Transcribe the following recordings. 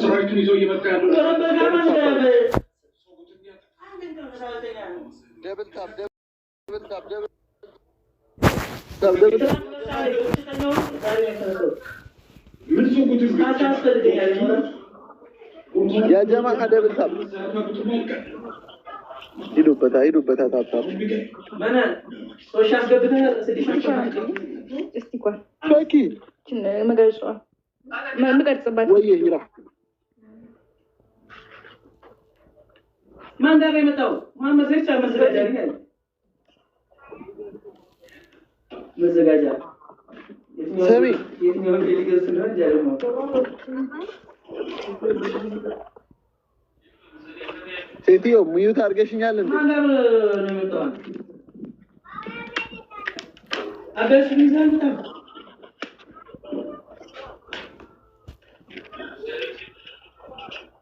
ሰራዊቱን ይዞ እየመጣ ያለው يا جماعة دبل تاب ሂዱበት ታጣጣ ማን ጋር የመጣው መሐመድ ዘይቻ መዘጋጃ ሰሚ የትኛው ሊገዝ ነው ጃለማ ሴትዮ ሙዩት አድርገሽኛል እንዴ? ማን ጋር ነው የመጣው? አበሽ ሚዛን በጣም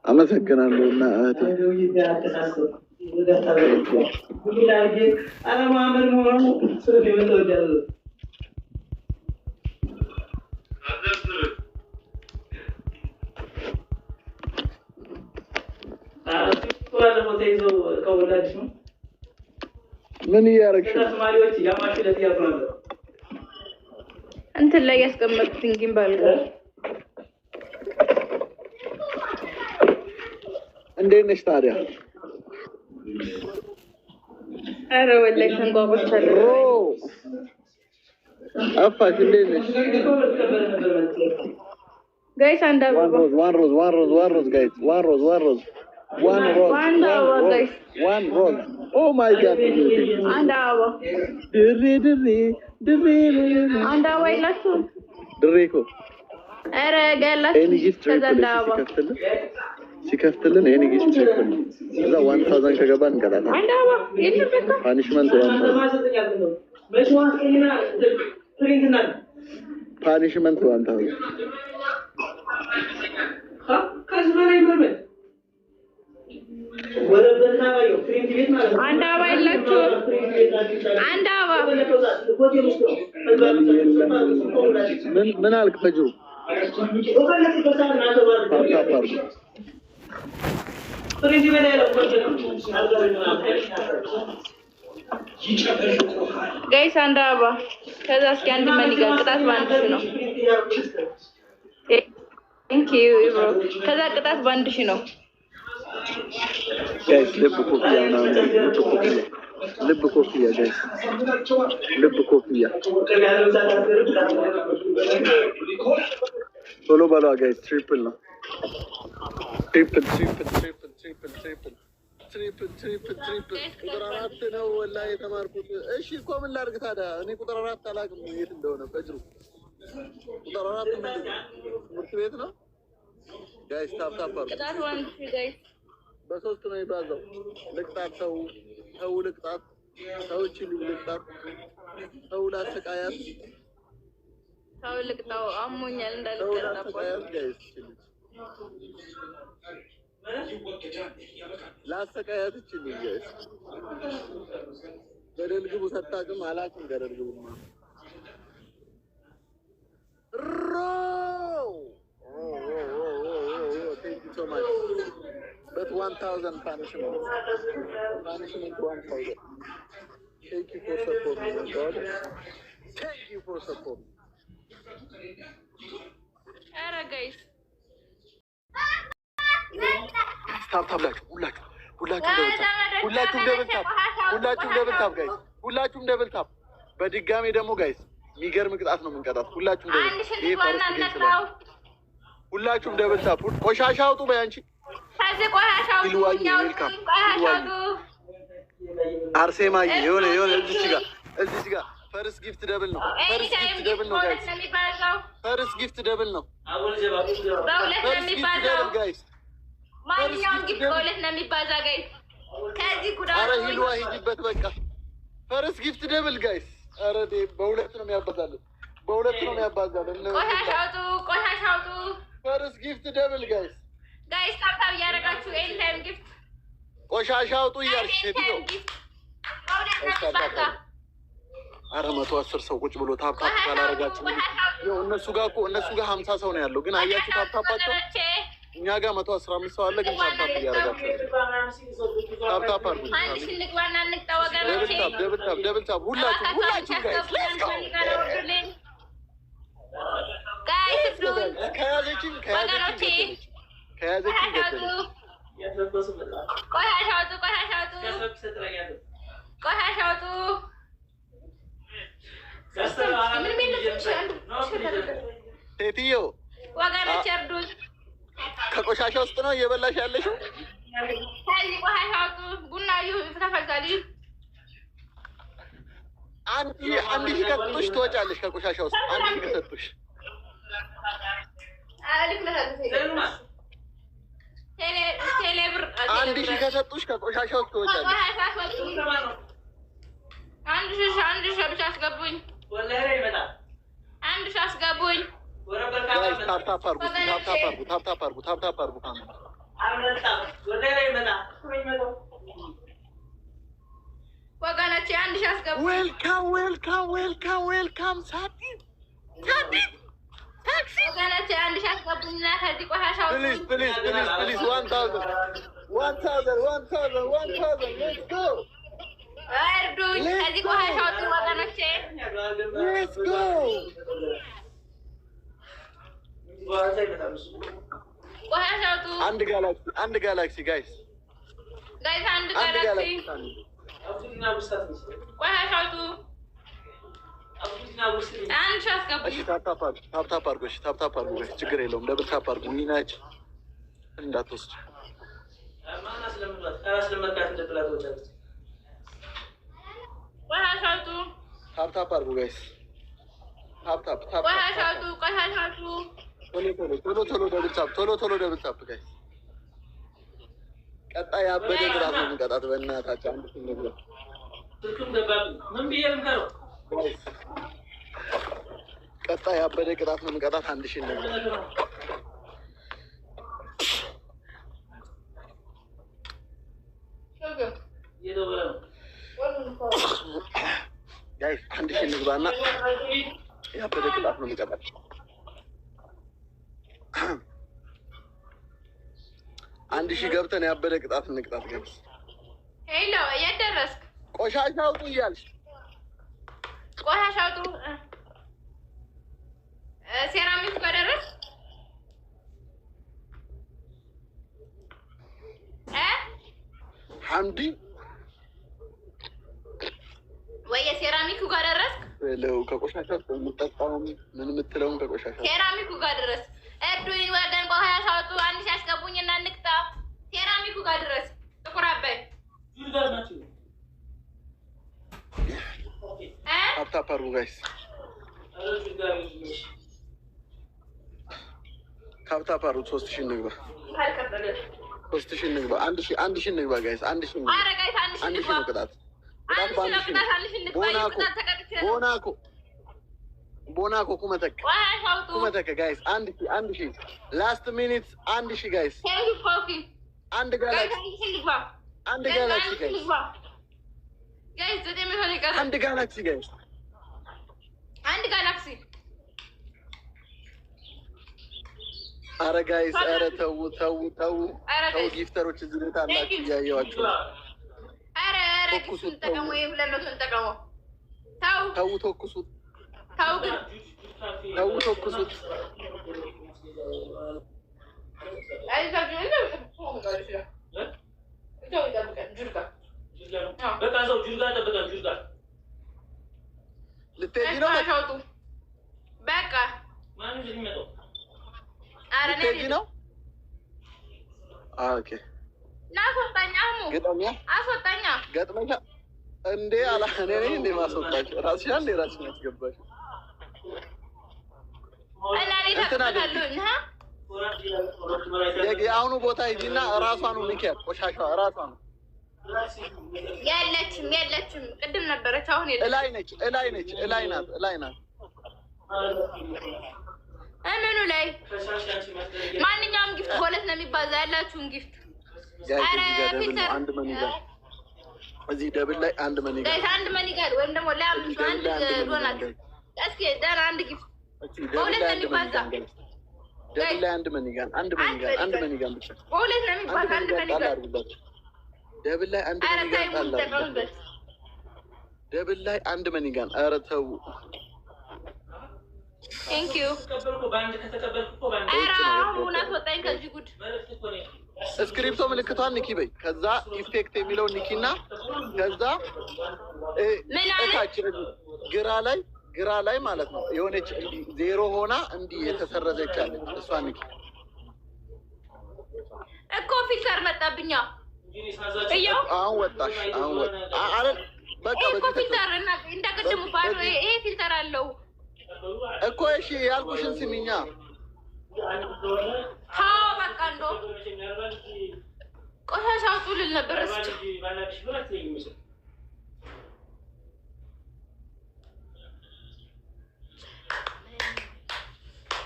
አመሰግናለሁ እና ምን እያደረግሽ ነው? እንትን ላይ ያስቀመጥኩኝ ጊምባል ጋር እንዴት ነሽ ታዲያ? ኧረ ወላሂ ተንጓጉቻለሁ። አፋሽ እንዴት ነሽ? ጋይስ አንድ አበባ one rose guys one rose oh my god አንድ አበባ ድሬ አንድ አበባ ይላችሁ ድሬ እኮ ኧረ ጋላችሁ ከዛ አበባ ሲከፍትልን እኔ ጊዜ ቸክል እዛ 1000 ከገባን እንቀጣለን። አንድ አበባ የለም ፓኒሽመንት ዋንታ አንድ አበባ ይላችሁ አንድ አበባ ምን አልክ ፈጅሩ ጋይስ አንድ አበባ ከዛ እስኪ አንድ ማን ይጋር ቅጣት ባንድ ነው። ቴንክ ዩ ብሮ ከዛ ቅጣት ባንድ ነው። ጋይስ ልብ ኮፍያ ጋይስ ልብ ኮፍያ ቶሎ በሏ ጋይስ ትሪፕል ነው ትሪፕል ቁጥር 4 ነው ወላሂ የተማርኩት። እሺ እኮ ምን ላድርግ ታዲያ እኔ ቁጥር 4 አላውቅም የት እንደሆነ ፈጅሩ ቁጥር 4 ትምህርት ቤት ነው ጋይስ ታፕ ቅጣት ዋን ጋይስ በሶስት ነው ይባዛው ልቅጣት ተው ልቅጣት ሰዎች ልቅጣት ተው ላሰቃያት ተው ልቅጣው አሞኛል እንዳልቀጣው ጋይስ ላሰቃያት ይችላል ጋይስ ገደል ግቡ ሰጣቅም አላቅም ገደል ግቡማ thank you so much but 1000 punishment 1000 thank you for support my god thank you for support ኧረ ጋይስ ሁላችሁም ደብል ታፕ በድጋሚ ደግሞ ጋይስ የሚገርም ቅጣት ነው የምንቀጣት። ሁላችሁም ደብል ታፕ ቆሻሻ አውጡ በያንቺ አርሴማዬ የሆነ እዚህ ጋር ፈርስ ጊፍት ደብል ነው ጋይስ ፈርስ ጊፍት ደብል ነው ጋይስ ማንኛውም ጊፍት በሁለት ነው የሚባዛ ጋይስ ከዚህ ጉዳይ አረ ሂሉዋ ሂጂበት በቃ ፈርስ ጊፍት ደብል ጋይስ አረ በሁለት ነው የሚያባዛልን ቆሻሻ አውጡ ፈርስ ጊፍት ደብል ጋይስ ታብታብ እያደረጋችሁ ኤኒ ታይም ጊፍት ቆሻሻ አውጡ እያልሽ ሄድዮ አረ 110 ሰው ቁጭ ብሎ ታብታብ ካላረጋችሁ እነሱ ጋር 50 ሰው ነው ያለው ግን አያችሁ ታብታባቸው እኛ ጋር 115 ሰው አለ፣ ግን ታፕታፕ እያደረጋችሁ ታፕታፕ አድርጉ። አንድ ሺህ እንግባና እንቅጣ ወገኖቼ። ደብል ታፕ ሁላችሁም ጋይስ ከያዘችኝ ሴትዮ ወገኖች እርዱኝ። ከቆሻሻ ውስጥ ነው እየበላሽ ያለሽው። ከዚህ ቆሻሻ ውጡ። ቡና ተፈልቷል። አንድ ሺህ ከሰጡሽ ትወጫለሽ ከቆሻሻ ውስጥ። አንድ ሺህ ከሰጡሽ አንድ ሺህ ከሰጡሽ ከቆሻሻ ውስጥ ትወጫለሽ። አንድ ሺህ ብቻ አስገቡኝ። አንድ ሺህ አስገቡኝ። ታፕታፕ አድርጉ። ወገኖቼ አንድ ሺህ አስገቡኝ። ዌልካም ሳቲ ታክሲ ወገኖቼ አንድ ሺህ አስገቡኝ እና ከዚህ ቆሻሻ ፕሊዝ 1000 ሌትስ ጎ እርዱኝ። ከዚህ ቆሻሻ ውጡ ወገኖቼ። ሌትስ ጎ ቆሻሻ ውጡ። አንድ ጋላክሲ ጋይስ አንድ ጋላክሲ ቆሻሻ ውጡ። አንድ ሺህ አስገቡኝ። እሺ ታፕታፕ አድርጉ። እሺ ታፕታፕ አድርጉ። ችግር የለውም። ደብል ታፕ አድርጉ። ሚናች እንዳትወስድ ቆሻሻ ውጡ። ታፕታፕ አድርጉ ጋይስ። ታፕታፕ ቆሻሻ ውጡ። ቆሻሻ ውጡ። ቶሎ ደብል ታፕ ጋይስ። ቀጣይ ያበደ ግራት ነው የምንቀጣት። በእናታችሁ አንድ ሺህ ነው ቀጣይ ያበደ ቅጣት ነው የምንቀጣት። 1000 ነው ጋይስ። 1000 እንግባና ያበደ ቅጣት ነው የምንቀጣት። 1000 ገብተን ያበደ ቅጣት እንቅጣት ጋይስ። ሄሎ የት ደረስክ? ቆሻሻ አውጡ እያልሽ ቆሻሻ አውጡ። ሴራሚክ ጋር ደረስክ? ሐምዲ ወይ የሴራሚኩ ጋር ደረስክ? ከቆሻሻ የምጠጣውም ምን የምትለውም ከቆሻሻ ሴራሚኩ ጋር ድረስ እርዱኝ ወገን። ቆሻሻ አውጡ። 1000 አስገቡኝ እና እንቅጣ። ሴራሚኩ ጋር ድረስ ጥቁር አባይ ታፕታፕ አድርጉ ጋይስ። ታፕታፕ አድርጉ። 3000 እንግባ። 3000 እንግባ። 1000 እንግባ ጋይስ። 1000 እንግባ። አረ ጋይስ 1000 ነው ቅጣት። ቦናኮ ኩመተከ ጋይስ። 1000 ላስት ሚኒት 1000 ጋይስ። አንድ ጋላክሲ ጋይስ። አንድ ጋላክሲ ጋይስ። አንድ ጋላክሲ። አረ ጋይስ፣ አረ ተው። ጊፍተሮች እዚህ ቤት አላችሁ እያየኋችሁ። አረ ጊፍቱን ተጠቀሙ። የሁለቱን ተጠቀሙ። ተው ተኩሱት። ልትሄጂ ነው? በቃ ልትሄጂ ነው? ኦኬ ናስወጣኛ። ገጠሚያ አስወጣኛ። ገጥመኛ እንዴ? አላ እኔ ነኝ እንዴ ማስወጣሽ? ራስሽ አንዴ ራስሽ ያስገባሽ የአሁኑ ቦታ ሂጂና እራሷን ንኪያት። ቆሻሻ እራሷን የለችም። ቅድም ነበረች፣ አሁን እላይ ነች። እላይ ናት። እምኑ ላይ? ማንኛውም ጊፍት በሁለት ነው የሚባዛ። ያላችሁን ጊፍት አንድ መኒጋር እዚህ ደብል ላይ አንድ መኒጋር ወይም ደግሞ ለአምስት አንድ ዶናት። እስኪ ደህና አንድ ጊፍት በሁለት ነው የሚባዛ። ደብል ላይ አንድ መኒጋን ብቻ በሁለት ነው የሚባል አንድ መኒጋን ደብል ላይ አንድ መኒጋን አለ። ደብል ላይ አንድ መኒጋን። ኧረ ተው። ቴንክ ዩ። ኧረ አሁን አትወጣኝ ከዚህ ጉድ። ስክሪፕቶ ምልክቷን ንኪ በይ። ከዛ ኢፌክት የሚለውን ንኪና ከዛ እታች ግራ ላይ ማለት ነው የሆነች ዜሮ ሆና እንዲህ የተሰረዘች አለች። እሷን ንኪ እኮ ፊልተር መጣብኛ። አሁን ወጣሽ። አረ በቃ እኮ ፊልተር እና እንደቀደሙ ባዶ ይሄ ፊልተር አለው እኮ። እሺ ያልኩሽን ስሚኛ። ታው በቃ እንዶ ቆሻሻ አውጡ ልል ነበር እስኪ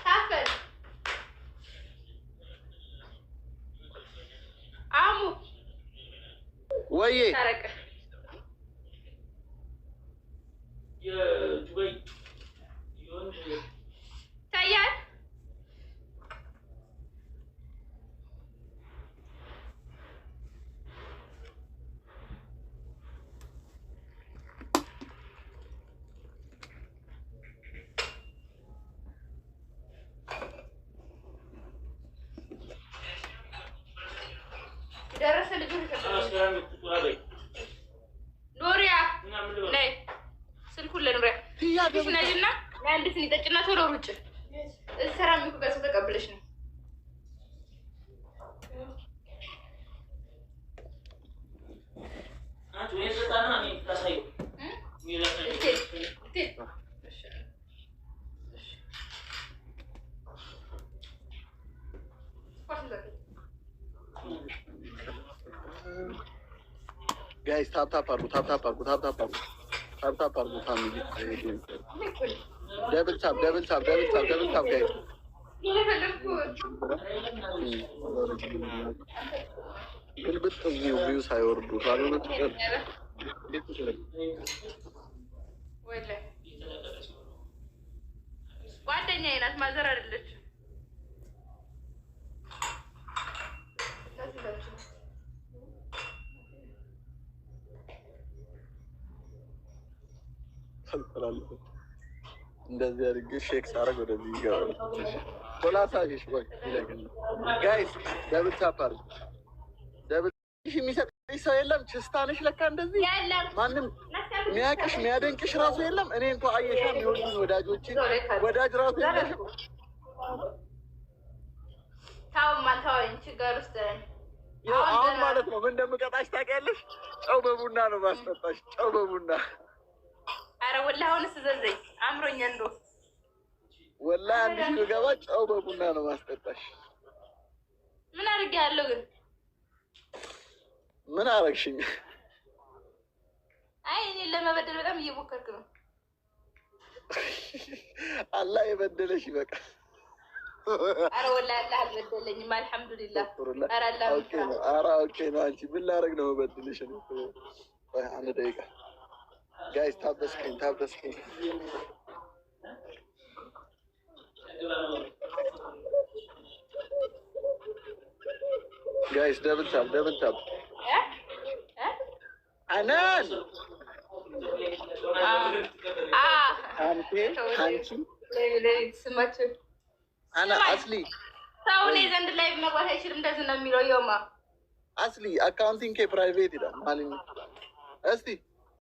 ታፈል አሙ ወይዬ ታረቀ ታያል ደረሰ ልጅ ኖሪያ ነይ ስልኩን ለኖሪያ ትሽናጅና ለአንድ ስኒ ጠጭና ቶሎ ሩጭ። ሰራሚኩ ጋር ሰው ተቀብለሽ ነው። ጋይስ ታፕታፕ አድርጉ ፋሚሊ። ደብል ታፕ ጋይስ። ግልብጥ ቪው ሳይወርዱ ካልሆነ ጓደኛዬ ናት፣ ማዘር አይደለችም። እንደዚህ አድርጌ ሼክ ሳረግ ወደዚህ ይገባል። ኮላሳሽ ወይ ጋይስ ደብል ታፕ አድርጉ። ደብል የሚሰጥሽ ሰው የለም። ችስታነሽ ለካ እንደዚህ ማንም የሚያቅሽ የሚያደንቅሽ ራሱ የለም። እኔ እንኳን አየሻ የሚወዱኝ ወዳጆቼ ወዳጅ ራሱ የለሽም። ታውማ ታውኝ ችግር ውስጥ አሁን ማለት ነው ምን እንደምቀጣሽ ታውቂያለሽ? ጨው በቡና ነው ማስጠጣሽ። ጨው በቡና አረ ወላሂ አሁንስ ዘዘኝ አምሮኛ እንዶ ወላሂ አንድ ሺህ ገባ። ጨው በቡና ነው ማስጠጣሽ። ምን አድርጌያለሁ ግን? ምን አረግሽኝ? አይ እኔን ለመበደል በጣም እየሞከርክ ነው። አላህ የበደለሽ ይበቃ። አረ ወላሂ አላህ አልበደለኝም። አልሐምዱሊላህ። አረ አላህ ኦኬ ነው። አንቺ ምን ላደርግ ነው የበደለሽ? አንድ ደቂቃ ጋይስ ታፕ ዘ ስክሪን ጋይስ ደብል ታፕ አናን ስማቸው አና አስሊ ሰው እኔ ዘንድ ላይ መግባት አይችልም። እንደዚህ ነው የሚለው። የማ አስሊ አካውንቲንግ ፕራይቬት ይላል ማለት ነው። እስቲ